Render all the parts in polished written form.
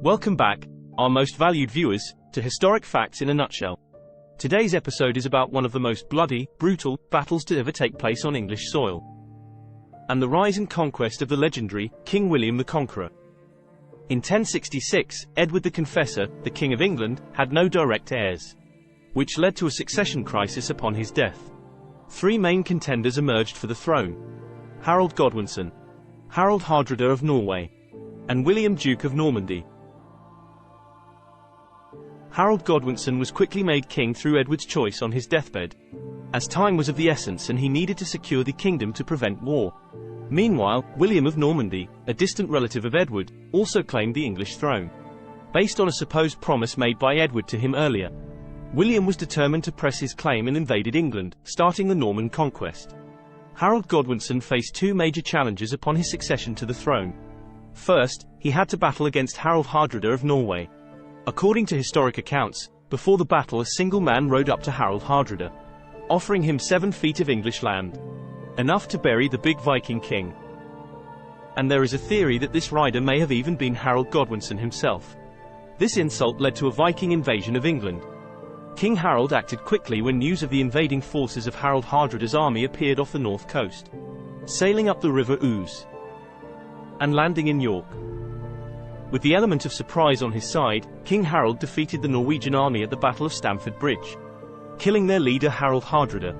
Welcome back, our most valued viewers, to Historic Facts in a Nutshell. Today's episode is about one of the most bloody, brutal battles to ever take place on English soil, and the rise and conquest of the legendary King William the Conqueror. In 1066, Edward the Confessor, the King of England, had no direct heirs, which led to a succession crisis upon his death. Three main contenders emerged for the throne: Harold Godwinson, Harold Hardrada of Norway, and William Duke of Normandy. Harold Godwinson was quickly made king through Edward's choice on his deathbed, as time was of the essence and he needed to secure the kingdom to prevent war. Meanwhile, William of Normandy, a distant relative of Edward, also claimed the English throne, based on a supposed promise made by Edward to him earlier. William was determined to press his claim and invaded England, starting the Norman conquest. Harold Godwinson faced two major challenges upon his succession to the throne. First, he had to battle against Harold Hardrada of Norway. According to historic accounts, before the battle a single man rode up to Harold Hardrada, offering him 7 feet of English land, enough to bury the big Viking king. And there is a theory that this rider may have even been Harold Godwinson himself. This insult led to a Viking invasion of England. King Harold acted quickly when news of the invading forces of Harold Hardrada's army appeared off the north coast, sailing up the River Ouse and landing in York. With the element of surprise on his side, King Harold defeated the Norwegian army at the Battle of Stamford Bridge, killing their leader Harold Hardrada.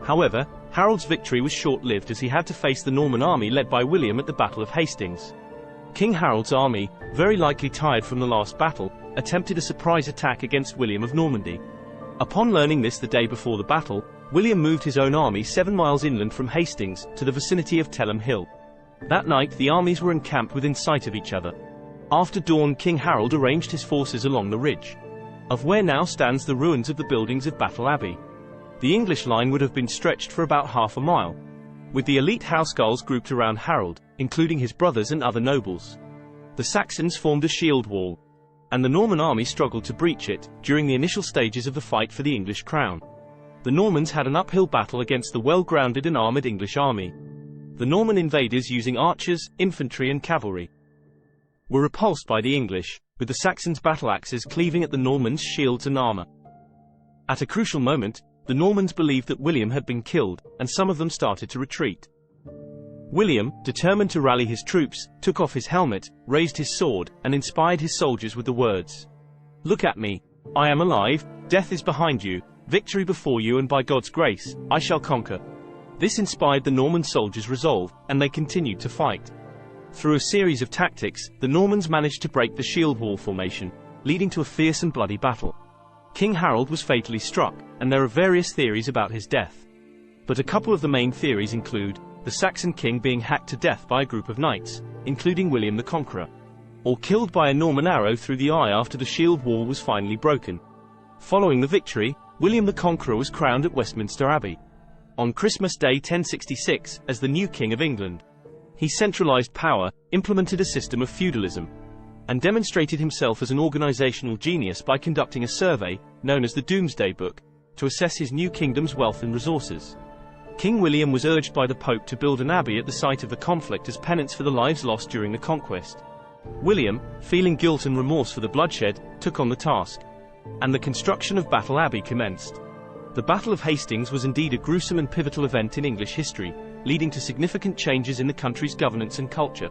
However, Harold's victory was short-lived as he had to face the Norman army led by William at the Battle of Hastings. King Harold's army, very likely tired from the last battle, attempted a surprise attack against William of Normandy. Upon learning this the day before the battle, William moved his own army 7 miles inland from Hastings, to the vicinity of Telham Hill. That night the armies were encamped within sight of each other. After dawn, King Harold arranged his forces along the ridge of where now stands the ruins of the buildings of Battle Abbey. The English line would have been stretched for about half a mile, with the elite housecarls grouped around Harold, including his brothers and other nobles. The Saxons formed a shield wall, and the Norman army struggled to breach it during the initial stages of the fight for the English crown. The Normans had an uphill battle against the well-grounded and armoured English army. The Norman invaders, using archers, infantry and cavalry, were repulsed by the English, with the Saxons' battle axes cleaving at the Normans' shields and armor. At a crucial moment, the Normans believed that William had been killed, and some of them started to retreat. William, determined to rally his troops, took off his helmet, raised his sword, and inspired his soldiers with the words, "Look at me. I am alive, death is behind you, victory before you, and by God's grace, I shall conquer." This inspired the Norman soldiers' resolve, and they continued to fight. Through a series of tactics, the Normans managed to break the shield wall formation, leading to a fierce and bloody battle. King Harold was fatally struck, and there are various theories about his death. But a couple of the main theories include the Saxon king being hacked to death by a group of knights, including William the Conqueror, or killed by a Norman arrow through the eye after the shield wall was finally broken. Following the victory, William the Conqueror was crowned at Westminster Abbey on Christmas Day 1066 as the new King of England. He centralized power, implemented a system of feudalism, and demonstrated himself as an organizational genius by conducting a survey, known as the Domesday Book, to assess his new kingdom's wealth and resources. King William was urged by the Pope to build an abbey at the site of the conflict as penance for the lives lost during the conquest. William, feeling guilt and remorse for the bloodshed, took on the task, and the construction of Battle Abbey commenced. The Battle of Hastings was indeed a gruesome and pivotal event in English history, leading to significant changes in the country's governance and culture.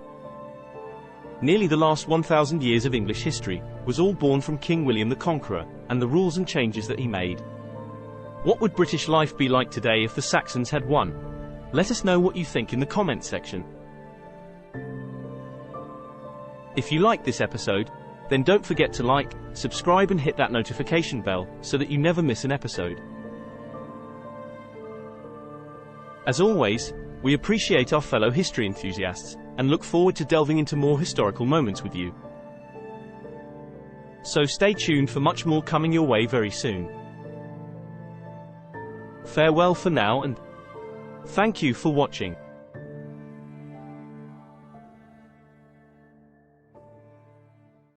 Nearly the last 1,000 years of English history was all born from King William the Conqueror, and the rules and changes that he made. What would British life be like today if the Saxons had won? Let us know what you think in the comments section. If you liked this episode, then don't forget to like, subscribe and hit that notification bell so that you never miss an episode. As always, we appreciate our fellow history enthusiasts, and look forward to delving into more historical moments with you. So stay tuned for much more coming your way very soon. Farewell for now, and thank you for watching.